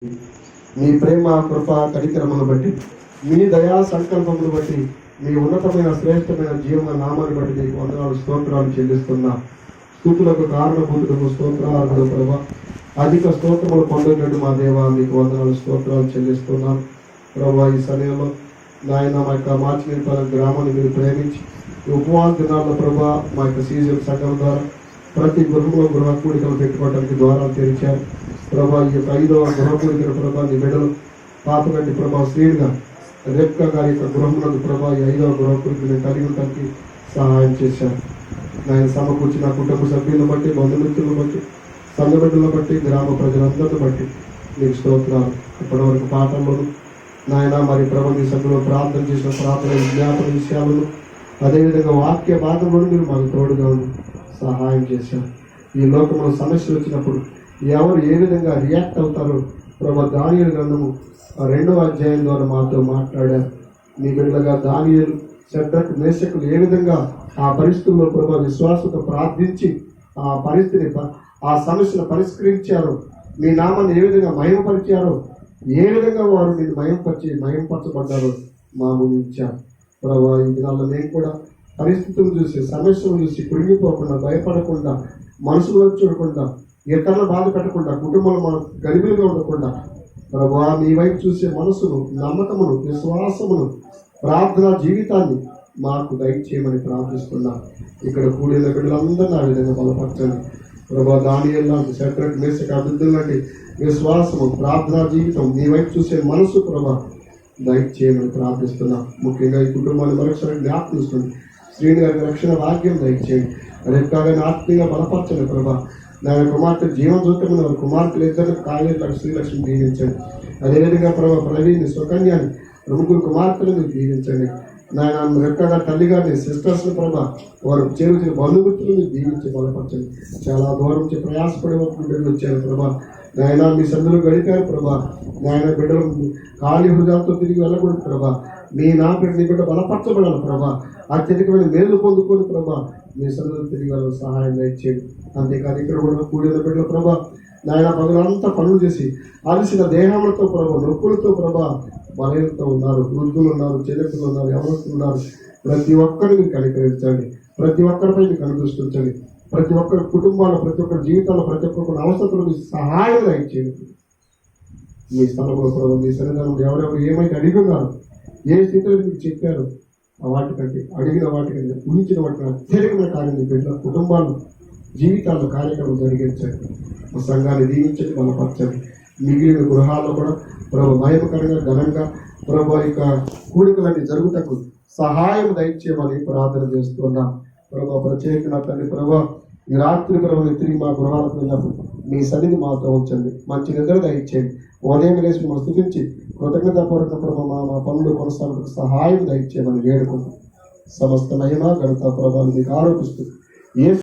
మీ ప్రేమ కృప కనికరమును బట్టి మీ దయా సంకల్పమును బట్టి మీ ఉన్నతమైన శ్రేష్టమైన జీవన నామాన్ని బట్టి మీకు వందనాలు స్తోత్రాలు చెల్లిస్తున్నా. స్తుతులకు కారణభూతులకు స్తోత్రాలు ప్రభా, అధిక స్తోత్రములు పొందినట్టు మా దేవ మీకు వందనాలు స్తోత్రాలు చెల్లిస్తున్నాను ప్రభా. ఈ సమయంలో నాయన మా యొక్క మార్చినేపల్లి గ్రామాన్ని మీరు ప్రేమించి ఈ ఉపవాస దినాల్లో ప్రభా మా యొక్క సీజన్ సంఘం ద్వారా ప్రతి గృహంలో గృహ కూడికలు పెట్టుకోవడానికి ద్వారాలు తెరిచారు ప్రభా. ఈ యొక్క 5వ గృహ కూడికల ప్రభా నీ బిడ్డలు పాపగంటి ప్రభా శ్రీగా రేప్కా గారి యొక్క గృహములకు ప్రభా ఈ 5వ గృహ కూడికలు కలిగి ఉండడానికి సహాయం చేశారు. నేను సమకూర్చిన కుటుంబ సభ్యులను బట్టి బంధుమిత్రులను బట్టి సంఘ బిడ్డలను బట్టి గ్రామ ప్రజలందరిని బట్టి మీకు స్తోత్రాలు. ఇప్పటివరకు పాఠంలోను నాయన మరి ప్రభు మీ సభ్యులు ప్రార్థన చేసిన ప్రార్థన విజ్ఞాపన విషయాలను అదేవిధంగా వాక్య భాగంలో మీరు మాకు తోడుగా ఉండి సహాయం చేశారు. ఈ లోకంలో సమస్యలు వచ్చినప్పుడు ఎవరు ఏ విధంగా రియాక్ట్ అవుతారో ప్రభు దానియేలు గ్రంథము 2వ అధ్యాయం ద్వారా మాతో మాట్లాడారు. మీ బిడ్డలుగా దానియేలు షద్రకు మేషకులు ఏ విధంగా ఆ పరిస్థితుల్లో ప్రభు విశ్వాసంతో ప్రార్థించి ఆ పరిస్థితిని ఆ సమస్యను పరిష్కరించారో, మీ నామాన్ని ఏ విధంగా మహిమపరిచారో, ఏ విధంగా వారు నేను మహిమపరచబడ్డారో మా ముందుంచారు ప్రభు. ఈ దినాల్లో మేము కూడా పరిస్థితులు చూసి సమస్యలు చూసి కృంగిపోకుండా భయపడకుండా మనసులో చూడకుండా ఇతరుల బాధ పెట్టకుండా కుటుంబంలో మనం గరిబిలుగా ఉండకుండా ప్రభు మీ వైపు చూసే మనసును నమ్మకమును విశ్వాసమును ప్రార్థనా జీవితాన్ని మాకు దయచేయమని ప్రార్థిస్తున్నా. ఇక్కడ కూడిన బిడ్డలందరినీ ఆ విధంగా బలపరచండి ప్రభా. దానియేలు లాంటి షద్రకు మేషకు అబేద్నెగో లాంటి విశ్వాసము ప్రార్థనా జీవితం మీ వైపు చూసే మనసు ప్రభా దయచేయమని ప్రార్థిస్తున్నా. ముఖ్యంగా ఈ కుటుంబాన్ని మరొకసారి జ్ఞాపకిస్తుంది. శ్రీని గారి రక్షణ భాగ్యం దయచేయండి. రేపుగానే ఆత్మీయంగా బలపరచండి ప్రభా. నా కుమార్తె జీవనజ్యోతమైన వారి కుమార్తెలు ఇద్దరు కావేరి శ్రీలక్ష్మి దీవించండి. అదేవిధంగా ప్రభా ప్రవీణ్ సుకన్యాన్ని 3 కుమార్తెలను దీవించండి. నాయన రెక్కగా తల్లిగారిని సిస్టర్స్ని ప్రభా వారు చేరుచిన బంధుమిత్రులను దీవించి బలపరచండి. చాలా దూరం నుంచి ప్రయాసపడే బిడ్డలు వచ్చారు ప్రభా. నాయన మీ సందులో గడిపారు ప్రభా. నాయన బిడ్డలు ఖాళీ హృదయాలతో తిరిగి వెళ్ళకూడదు ప్రభా. మీ నా బిడ్డ బలపరచబడాలి ప్రభా. అత్యధికమైన మేలు పొందుకొని ప్రభా మీ సందులో తిరిగి వెళ్ళ సహాయం దయచేయండి. అంతేకాదు ఇక్కడ కూడా కూడిన బిడ్డల ప్రభా నాయన పనులంతా పనులు చేసి అలసిన దేహములతో ప్రభా నొప్పులతో ప్రభా బలహీనతో ఉన్నారు, వృద్ధులు ఉన్నారు, చెల్లెలు ఉన్నారు, యవనస్తులు ఉన్నారు. ప్రతి ఒక్కరిని కనికరించండి. ప్రతి ఒక్కరిపై మీకు అనుదృష్టించండి. ప్రతి ఒక్కరి కుటుంబాల్లో ప్రతి ఒక్కరి జీవితాల్లో ప్రతి ఒక్కరి అవసరాలు సహాయం దయచేయండి. మీ స్థలంలో ప్రభావ మీ సన్నిధానంలో ఎవరెవరు ఏమైతే అడిగి ఉన్నారు, ఏ స్థితిలో మీకు చెప్పారు వాటికంటే అడిగిన వాటికంటే ఊహించిన వాటిని అత్యధికమైన కార్యం పెట్టిన కుటుంబాలు జీవితాల్లో కార్యక్రమం జరిగించండి. మా సంఘాన్ని దీవించండి, బలపరచండి. మిగిలిన గృహాల్లో కూడా ప్రభు మహిమకరంగా ఘనంగా ప్రభు యొక్క కూడికలన్నీ జరుగుటకు సహాయం దయచేయమని ప్రార్థన చేస్తున్నాం ప్రభు. ప్రత్యేకంగా తండ్రి ప్రభు ఈ రాత్రి ప్రభుని తిరిగి మా గృహాలకు వెళ్ళినప్పుడు మీ సన్నిధి మాతో ఉంచండి. మంచి నిద్ర దయచేయండి. ఉదయం లేచి మనం స్థుతించి కృతజ్ఞతాపూర్వక ప్రభు మా పనులు కొనసాగడానికి సహాయం దయచేయమని వేడుకుంటాం. సమస్త మహిమ ఘనత ప్రభావాలు మీకు ఆరోపిస్తూ